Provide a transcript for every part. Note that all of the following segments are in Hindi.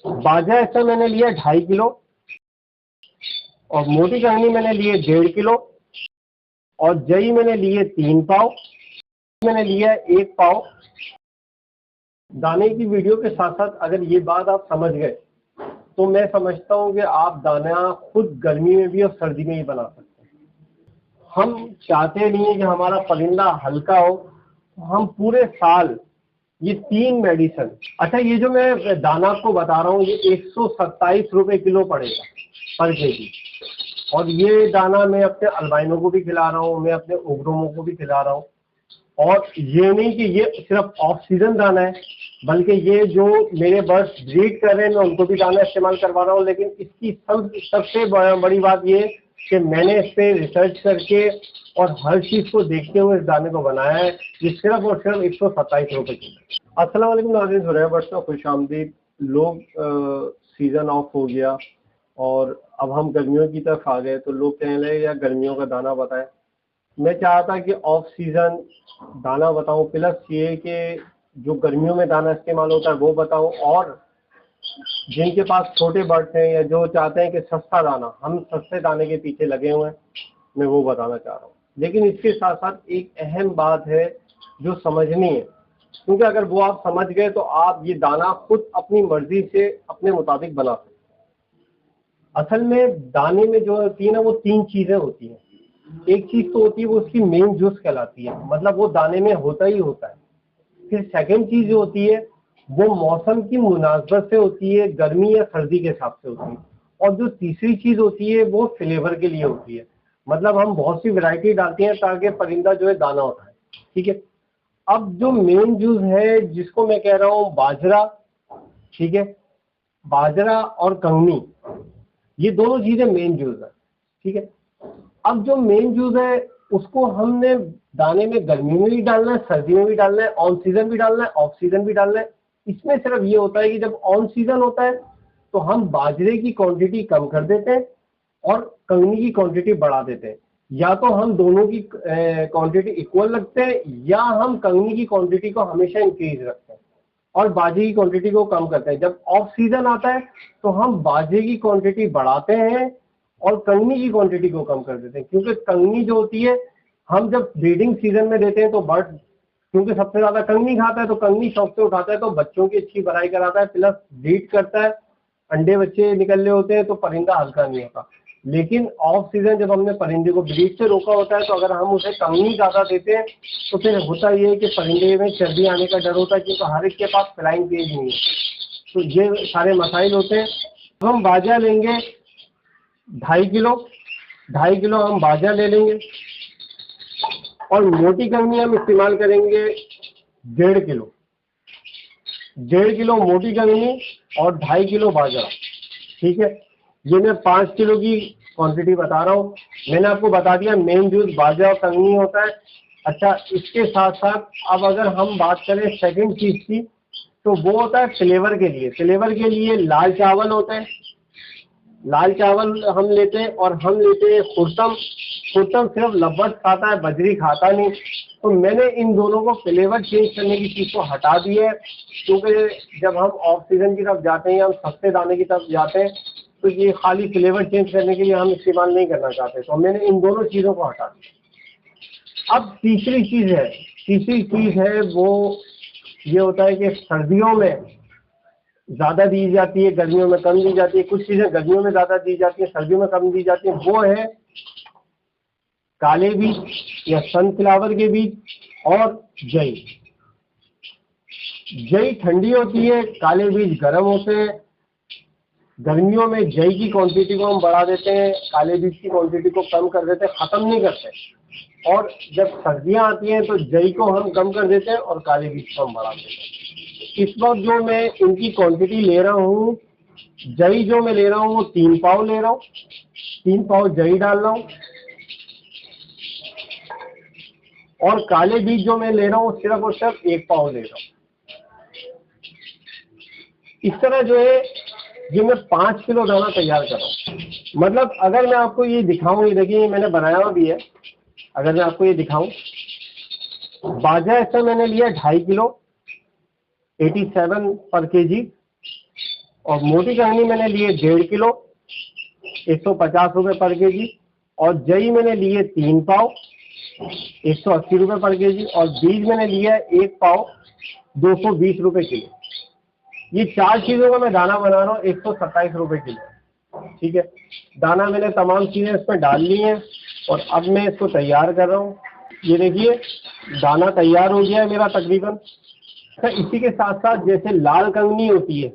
बाजरा इस समय मैंने लिया 2.5 किलो और मोटी कंगनी मैंने लिए 1.5 किलो और जई मैंने लिए 3 पाव, मैंने लिया 1 पाव। दाने की वीडियो के साथ साथ अगर ये बात आप समझ गए तो मैं समझता हूँ कि आप दाना खुद गर्मी में भी और सर्दी में ही बना सकते हैं। हम चाहते नहीं कि हमारा परिंदा हल्का हो, हम पूरे साल ये 3 मेडिसिन। अच्छा, ये जो मैं दाना आपको बता रहा हूँ ये 127 रुपये किलो पड़ेगा पर केजी, और ये दाना मैं अपने अल्बाइनों को भी खिला रहा हूँ, मैं अपने ओग्रोमों को भी खिला रहा हूँ। और ये नहीं कि ये सिर्फ ऑफ सीजन दाना है, बल्कि ये जो मेरे बर्ड्स ब्रीड कर रहे हैं मैं उनको भी दाना इस्तेमाल करवा रहा हूँ। लेकिन इसकी सबसे बड़ी बात ये कि मैंने इस पर रिसर्च करके और हर चीज़ को देखते हुए इस दाने को बनाया है। ये सिर्फ और सिर्फ 127 रुपये किलो। अस्सलाम वालेकुम नाज़रीन, हुरैया बर्ड्स का खुशामदीद। लोग सीज़न ऑफ हो गया और अब हम गर्मियों की तरफ आ गए तो लोग कहने लगे यार गर्मियों का दाना बताएं। मैं चाहता कि ऑफ सीज़न दाना बताऊं, प्लस ये कि जो गर्मियों में दाना इस्तेमाल होता है वो बताऊं, और जिनके पास छोटे बर्ड्स हैं या जो चाहते हैं कि सस्ता दाना, हम सस्ते दाने के पीछे लगे हुए हैं, मैं वो बताना चाह रहा हूँ। लेकिन इसके साथ साथ एक अहम बात है जो समझनी है, क्योंकि अगर वो आप समझ गए तो आप ये दाना खुद अपनी मर्जी से अपने मुताबिक बना सकते हैं। असल में दाने में जो होती है ना वो 3 चीज़ें होती हैं। एक चीज़ तो होती है वो उसकी मेन जूस कहलाती है, मतलब वो दाने में होता ही होता है। फिर सेकंड चीज़ जो होती है वो मौसम की मुनासबत से होती है, गर्मी या सर्दी के हिसाब से होती है। और जो तीसरी चीज़ होती है वो फ्लेवर के लिए होती है, मतलब हम बहुत सी वैरायटी डालते हैं ताकि परिंदा जो है दाना उठाए। ठीक है, अब जो मेन जूस है जिसको मैं कह रहा हूँ बाजरा, ठीक है, बाजरा और कंगनी, ये दोनों चीज़ें मेन जूस है। ठीक है, अब जो मेन जूस है उसको हमने दाने में गर्मी में भी डालना है, सर्दी में भी डालना है, ऑन सीजन भी डालना है, ऑफ सीजन भी डालना है। इसमें सिर्फ ये होता है कि जब ऑन सीजन होता है तो हम बाजरे की क्वांटिटी कम कर देते हैं और कंगनी की क्वांटिटी बढ़ा देते हैं, या तो हम दोनों की क्वांटिटी इक्वल रखते हैं या हम कंगनी की क्वांटिटी को हमेशा इंक्रीज रखते हैं और बाजरे की क्वांटिटी को कम करते हैं। जब ऑफ सीजन आता है तो हम बाजरे की क्वांटिटी बढ़ाते हैं और कंगनी की क्वांटिटी को कम कर देते हैं, क्योंकि कंगनी जो होती है हम जब ब्रीडिंग सीजन में देते हैं तो बर्ड क्योंकि सबसे ज्यादा कंगनी खाता है तो कंगनी शौक से उठाता है तो बच्चों की अच्छी भराई कराता है, प्लस ब्रीड करता है, अंडे बच्चे निकल रहे होते हैं तो परिंदा हल्का नहीं होता। लेकिन ऑफ सीजन जब हमने परिंदे को ब्रीड से रोका होता है तो अगर हम उसे कंगनी ज्यादा देते हैं तो फिर होता ये है कि परिंदे में चर्बी आने का डर होता है, क्योंकि हर एक के पास फ्लाइंग पेज नहीं है। तो ये सारे मसाइल होते हैं। तो हम बाजरा लेंगे 2.5 किलो हम बाजरा ले लेंगे और मोटी कंगनी हम इस्तेमाल करेंगे 1.5 किलो। 1.5 किलो मोटी कंगनी और 2.5 किलो बाजरा। ठीक है, ये मैं 5 किलो की क्वांटिटी बता रहा हूँ। मैंने आपको बता दिया मेन जूस बाजरा और कंगनी होता है। अच्छा, इसके साथ साथ अब अगर हम बात करें सेकंड चीज़ की तो वो होता है फ्लेवर के लिए। फ्लेवर के लिए लाल चावल होते हैं, लाल चावल हम लेते हैं और हम लेते हैं खुर्तम। खुर्तम सिर्फ लब्बत खाता है, बजरी खाता नहीं। तो मैंने इन दोनों को फ्लेवर चेंज करने की चीज़ को हटा दी है, क्योंकि जब हम ऑफ सीजन की तरफ जाते हैं, हम सस्ते दाने की तरफ जाते हैं तो ये खाली फ्लेवर चेंज करने के लिए हम इस्तेमाल नहीं करना चाहते, तो मैंने इन दोनों चीज़ों को हटा दिया। अब तीसरी चीज़ है वो ये होता है कि सर्दियों में ज़्यादा दी जाती है, गर्मियों में कम दी जाती है। कुछ चीज़ें गर्मियों में ज़्यादा दी जाती है, सर्दियों में कम दी जाती है। वो है काले बीज या सनफ्लावर के बीज और जई। जई ठंडी होती है, काले बीज गर्म होते हैं। गर्मियों में जई की क्वांटिटी को हम बढ़ा देते हैं, काले बीज की क्वांटिटी को कम कर देते हैं, ख़त्म नहीं करते। और जब सर्दियाँ आती हैं तो जई को हम कम कर देते हैं और काले बीज को हम बढ़ा देते हैं। इस वक्त जो मैं इनकी क्वांटिटी ले रहा हूँ, जई जो मैं ले रहा हूँ वो 3 पाव ले रहा हूँ, 3 पाव जई डाल रहा हूँ। और काले बीज जो मैं ले रहा हूँ सिर्फ और सिर्फ 1 पाव ले रहा हूँ। इस तरह जो है ये मैं 5 किलो दाना तैयार कर रहा हूँ। मतलब अगर मैं आपको ये दिखाऊँ, ये देखिए मैंने बनाया हुआ भी है, अगर मैं आपको ये दिखाऊँ, बाजरा इसका मैंने लिया 2.5 किलो 87 पर केजी, और मोटी कंगनी मैंने लिए 1.5 किलो 150 रुपये पर केजी, और जई मैंने लिए 3 पाव 180 रुपये पर केजी, और बीज मैंने लिया 1 पाव 220 रुपये किलो। ये 4 चीज़ों का मैं दाना बना रहा हूँ 127 रुपये किलो। ठीक है, दाना मैंने तमाम चीज़ें इसमें डाल ली हैं और अब मैं इसको तैयार कर रहा हूँ। ये देखिए दाना तैयार हो गया है मेरा तकरीबन। तो इसी के साथ साथ जैसे लाल कंगनी होती है,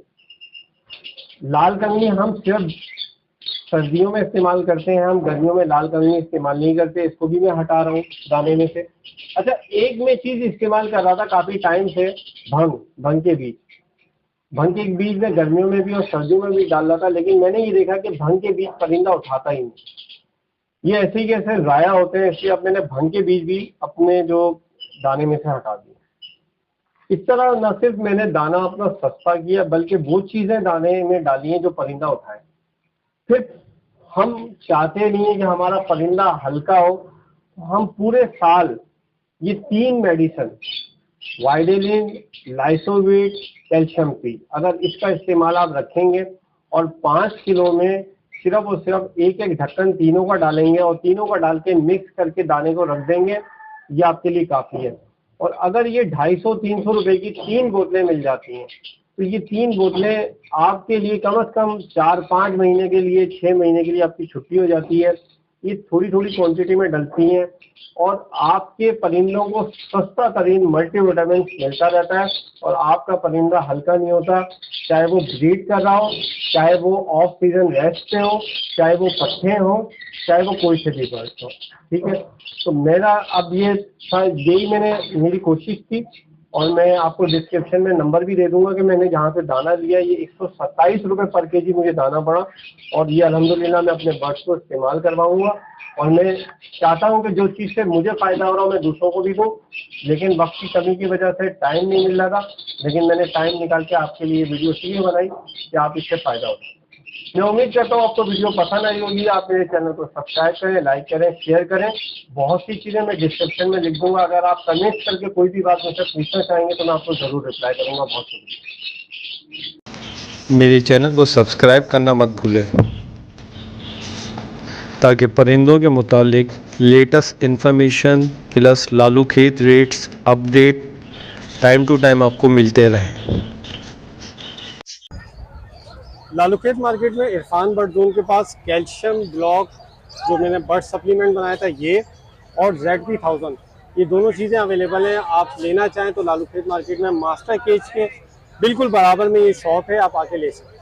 लाल कंगनी हम सिर्फ सर्दियों में इस्तेमाल करते हैं, हम गर्मियों में लाल कंगनी इस्तेमाल नहीं करते, इसको भी मैं हटा रहा हूँ दाने में से। अच्छा, एक मैं चीज़ इस्तेमाल कर रहा था काफ़ी टाइम से, भंग के बीज। भंग के बीज में गर्मियों में भी और सर्दियों में भी डाल रहा था, लेकिन मैंने ये देखा कि भंग के बीज परिंदा उठाता ही नहीं, ये ऐसे ही कैसे ज़ाया होते हैं। इसलिए अब मैंने भंग के बीज भी अपने जो दाने में से हटा दिए। इस तरह न सिर्फ मैंने दाना अपना सस्ता किया, बल्कि वो चीज़ें दाने में डाली हैं जो परिंदा उठाए। फिर हम चाहते नहीं है कि हमारा परिंदा हल्का हो, तो हम पूरे साल ये 3 मेडिसिन वाइडेलिन, लाइसोविट, कैल्शियम पी, अगर इसका इस्तेमाल आप रखेंगे और 5 किलो में सिर्फ और सिर्फ एक ढक्कन तीनों का डालेंगे और तीनों का डाल के मिक्स करके दाने को रख देंगे, ये आपके लिए काफ़ी है। और अगर ये 250-300 रुपए की 3 बोतलें मिल जाती हैं, तो ये 3 बोतलें आपके लिए कम से कम 4-5 महीने के लिए, 6 महीने के लिए आपकी छुट्टी हो जाती है। ये थोड़ी थोड़ी क्वांटिटी में डलती हैं और आपके परिंदों को सस्ता तरीन मल्टीविटामिन मिलता रहता है और आपका परिंदा हल्का नहीं होता, चाहे वो ब्रीड कर रहा हो, चाहे वो ऑफ सीजन रेस्ट पे हो, चाहे वो पट्टे हो, चाहे वो कोई से भी बर्ड हो। ठीक है, तो मेरा अब ये यही मेरी कोशिश थी, और मैं आपको डिस्क्रिप्शन में नंबर भी दे दूंगा कि मैंने जहाँ से दाना लिया। ये 127 रुपये पर केजी मुझे दाना पड़ा, और ये अल्हम्दुलिल्लाह मैं अपने बर्ड्स को इस्तेमाल करवाऊँगा। और मैं चाहता हूँ कि जो चीज़ से मुझे फ़ायदा हो रहा हो मैं दूसरों को भी दूँ, लेकिन वक्त की कमी की वजह से टाइम नहीं मिल रहा था, लेकिन मैंने टाइम निकाल के आपके लिए वीडियो इसलिए बनाई कि आप इससे फ़ायदा हो। मैं उम्मीद करता हूँ आपको वीडियो पसंद आई होगी। आप मेरे चैनल को सब्सक्राइब करें, लाइक करें, शेयर करें। बहुत सी चीज़ें मैं डिस्क्रिप्शन में लिख दूंगा, अगर आप कमेंट करके कोई भी बात मुझसे पूछना चाहेंगे तो मैं आपको ज़रूर रिप्लाई करूँगा। बहुत शुक्रिया। मेरे चैनल को सब्सक्राइब करना मत भूलें, ताकि परिंदों के मुतालिक लेटेस्ट इन्फॉर्मेशन प्लस लालू खेत rates update time to time आपको मिलते रहें। लालूखेत मार्केट में इरफान बर्ड जोन के पास कैल्शियम ब्लॉक जो मैंने बर्ड सप्लीमेंट बनाया था ये, और ZP1000, ये दोनों चीज़ें अवेलेबल हैं। आप लेना चाहें तो लालूखेत मार्केट में मास्टर केज के बिल्कुल बराबर में ये शॉप है, आप आके ले सकते हैं।